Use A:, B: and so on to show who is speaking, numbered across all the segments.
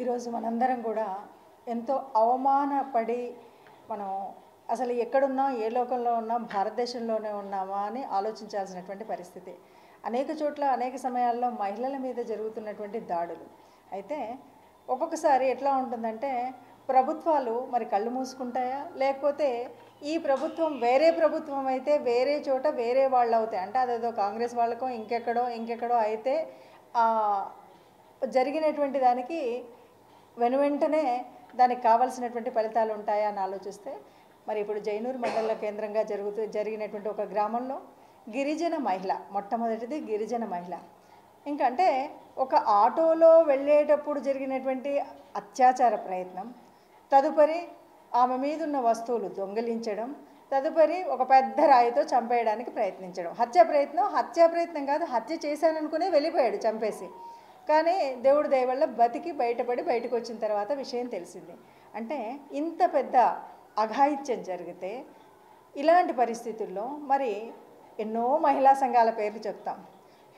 A: ఈరోజు మనందరం కూడా ఎంతో అవమానపడి మనం అసలు ఎక్కడున్నాం, ఏ లోకంలో ఉన్నాం, భారతదేశంలోనే ఉన్నామా అని ఆలోచించాల్సినటువంటి పరిస్థితి. అనేక చోట్ల అనేక సమయాల్లో మహిళల మీద జరుగుతున్నటువంటి దాడులు. అయితే ఒక్కొక్కసారి ఎట్లా ఉంటుందంటే ప్రభుత్వాలు మరి కళ్ళు మూసుకుంటాయా, లేకపోతే ఈ ప్రభుత్వం వేరే ప్రభుత్వం అయితే వేరే చోట వేరే వాళ్ళు అవుతాయి, అంటే అదేదో కాంగ్రెస్ వాళ్ళకో ఇంకెక్కడో అయితే జరిగినటువంటి దానికి వెనువెంటనే దానికి కావాల్సినటువంటి ఫలితాలు ఉంటాయా అని ఆలోచిస్తే, మరి ఇప్పుడు జైనూరు మండల కేంద్రంగా జరిగినటువంటి ఒక గ్రామంలో గిరిజన మహిళ, మొట్టమొదటిది గిరిజన మహిళ, ఇంకంటే ఒక ఆటోలో వెళ్ళేటప్పుడు జరిగినటువంటి అత్యాచార ప్రయత్నం, తదుపరి ఆమె మీద ఉన్న వస్తువులు దొంగిలించడం, తదుపరి ఒక పెద్ద రాయితో చంపేయడానికి ప్రయత్నించడం. హత్యా ప్రయత్నం కాదు, హత్య చేశాననుకునే వెళ్ళిపోయాడు చంపేసి. కానీ దేవుడి దయ వల్ల బతికి బయటకు వచ్చిన తర్వాత విషయం తెలిసింది. అంటే ఇంత పెద్ద అఘాయిత్యం జరిగితే ఇలాంటి పరిస్థితుల్లో మరి ఎన్నో మహిళా సంఘాల పేర్లు చెప్తాం,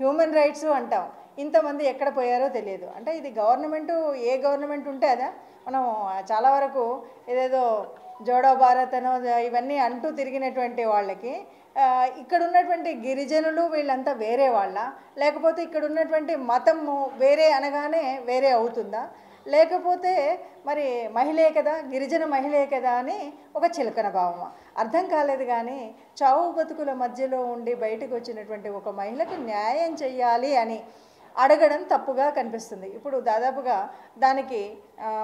A: హ్యూమన్ రైట్స్ అంటాం, ఇంతమంది ఎక్కడ పోయారో తెలియదు. అంటే ఇది ఏ గవర్నమెంట్ ఉంటే అదా మనం చాలా వరకు ఏదేదో జోడో భారత్ అనో ఇవన్నీ అంటూ తిరిగినటువంటి వాళ్ళకి ఇక్కడ ఉన్నటువంటి గిరిజనులు వీళ్ళంతా వేరే వాళ్ళ, లేకపోతే ఇక్కడ ఉన్నటువంటి మతము వేరే అనగానే వేరే అవుతుందా, లేకపోతే మరి మహిళే కదా, గిరిజన మహిళే కదా అని ఒక చిలకన భావమా, అర్థం కాలేదు. కానీ చావు బతుకుల మధ్యలో ఉండి బయటకు వచ్చినటువంటి ఒక మహిళకు న్యాయం చెయ్యాలి అని అడగడం తప్పుగా కనిపిస్తుంది. ఇప్పుడు దాదాపుగా దానికి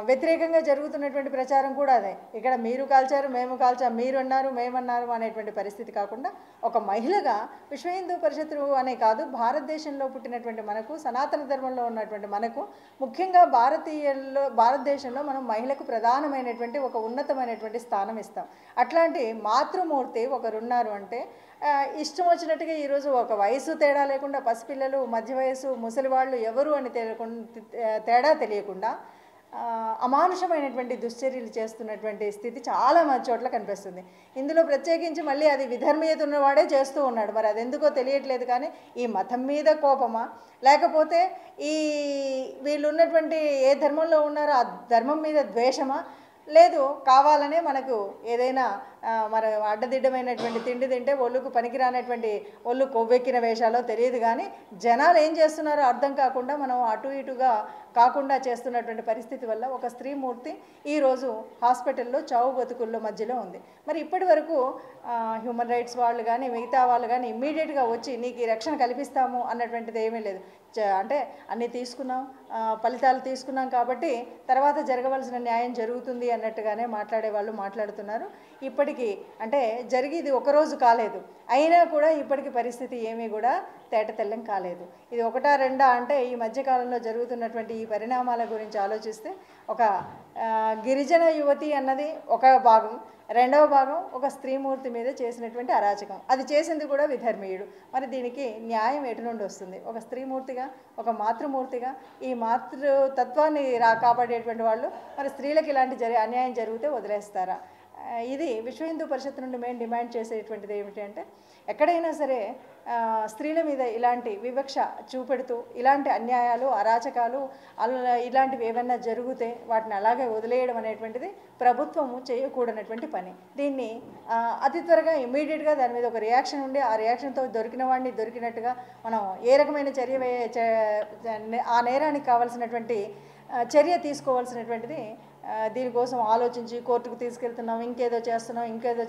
A: వ్యతిరేకంగా జరుగుతున్నటువంటి ప్రచారం కూడా అదే. ఇక్కడ మీరు కాల్చారు, మేము కాల్చాం, మీరున్నారు, మేమన్నారు అనేటువంటి పరిస్థితి కాకుండా ఒక మహిళగా విశ్వ హిందూ పరిషత్తు అనే కాదు, భారతదేశంలో పుట్టినటువంటి మనకు, సనాతన ధర్మంలో ఉన్నటువంటి మనకు, ముఖ్యంగా భారతదేశంలో మనం మహిళకు ప్రధానమైనటువంటి ఒక ఉన్నతమైనటువంటి స్థానం ఇస్తాం. అట్లాంటి మాతృమూర్తి ఒకరున్నారు అంటే ఇష్టం వచ్చినట్టుగా ఈరోజు ఒక వయసు తేడా లేకుండా పసిపిల్లలు, మధ్య వయసు, ముసలి వాళ్ళు ఎవరు అని తేడా తెలియకుండా అమానుషమైనటువంటి దుశ్చర్యలు చేస్తున్నటువంటి స్థితి చాలా మంది చోట్ల కనిపిస్తుంది. ఇందులో ప్రత్యేకించి మళ్ళీ అది విధర్మీయత ఉన్నవాడే చేస్తూ ఉన్నాడు. మరి అది ఎందుకో తెలియట్లేదు. కానీ ఈ మతం మీద కోపమా, లేకపోతే వీళ్ళు ఉన్నటువంటి ఏ ధర్మంలో ఉన్నారో ఆ ధర్మం మీద ద్వేషమా, లేదు కావాలనే మనకు ఏదైనా మన అడ్డదిడ్డమైనటువంటి తిండి తింటే ఒళ్ళుకు పనికిరానటువంటి ఒళ్ళు కొవ్వెక్కిన వేషాలో తెలియదు. కానీ జనాలు ఏం చేస్తున్నారో అర్థం కాకుండా మనం అటు ఇటుగా కాకుండా చేస్తున్నటువంటి పరిస్థితి వల్ల ఒక స్త్రీమూర్తి ఈరోజు హాస్పిటల్లో చావు బతుకుల్లో మధ్యలో ఉంది. మరి ఇప్పటి వరకు హ్యూమన్ రైట్స్ వాళ్ళు కానీ మిగతా వాళ్ళు కానీ ఇమ్మీడియట్గా వచ్చి నీకు ఈ రక్షణ కల్పిస్తాము అన్నటువంటిది ఏమీ లేదు. అంటే అన్నీ తీసుకున్నాం, ఫలితాలు తీసుకున్నాం కాబట్టి తర్వాత జరగవలసిన న్యాయం జరుగుతుంది అన్నట్టుగానే మాట్లాడే వాళ్ళు మాట్లాడుతున్నారు. ఇప్పటికీ అంటే జరిగేది ఒకరోజు కాలేదు, అయినా కూడా ఇప్పటికి పరిస్థితి ఏమీ కూడా తేటతెల్లం కాలేదు. ఇది ఒకటా రెండా అంటే ఈ మధ్యకాలంలో జరుగుతున్నటువంటి ఈ పరిణామాల గురించి ఆలోచిస్తే ఒక గిరిజన యువతి అన్నది ఒక భాగం, రెండవ భాగం ఒక స్త్రీమూర్తి మీద చేసినటువంటి అరాచకం. అది చేసింది కూడా విధర్మీయుడు. మరి దీనికి న్యాయం ఎటు నుండి వస్తుంది? ఒక స్త్రీమూర్తిగా, ఒక మాతృమూర్తిగా ఈ మాతృతత్వాన్ని కాపాడేటువంటి వాళ్ళు మరి స్త్రీలకు ఇలాంటి అన్యాయం జరిగితే వదిలేస్తారా? ఇది విశ్వ హిందూ పరిషత్ నుండి మేము డిమాండ్ చేసేటువంటిది ఏమిటి అంటే, ఎక్కడైనా సరే స్త్రీల మీద ఇలాంటి వివక్ష చూపెడుతూ ఇలాంటి అన్యాయాలు, అరాచకాలు ఇలాంటివి ఏమన్నా జరిగితే వాటిని అలాగే వదిలేయడం అనేటువంటిది ప్రభుత్వము చేయకూడనటువంటి పని. దీన్ని అతి త్వరగా ఇమ్మీడియట్గా దాని మీద ఒక రియాక్షన్ ఉండి ఆ రియాక్షన్తో దొరికిన వాడిని దొరికినట్టుగా మనం ఏ రకమైన ఆ నేరానికి కావాల్సినటువంటి చర్య తీసుకోవాల్సినటువంటిది దీనికోసం ఆలోచించి కోర్టుకు తీసుకెళ్తున్నాం, ఇంకేదో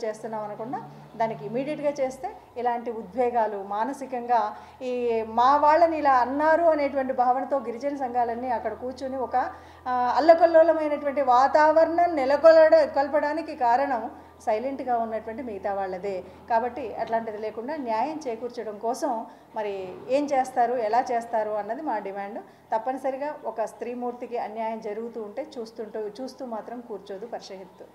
A: చేస్తున్నాం అనకుండా దానికి ఇమీడియట్గా చేస్తే ఇలాంటి ఉద్వేగాలు మానసికంగా మా వాళ్ళని ఇలా అన్నారు అనేటువంటి భావనతో గిరిజన సంఘాలన్నీ అక్కడ కూర్చొని ఒక అల్లకల్లోలమైనటువంటి వాతావరణం కల్పడానికి కారణం సైలెంట్గా ఉన్నటువంటి మిగతా వాళ్ళదే. కాబట్టి అట్లాంటిది లేకుండా న్యాయం చేకూర్చడం కోసం మరి ఏం చేస్తారు, ఎలా చేస్తారు అన్నది మా డిమాండ్. తప్పనిసరిగా ఒక స్త్రీమూర్తికి అన్యాయం జరుగుతూ ఉంటే చూస్తూ మాత్రం కూర్చోదు పరిషత్తు.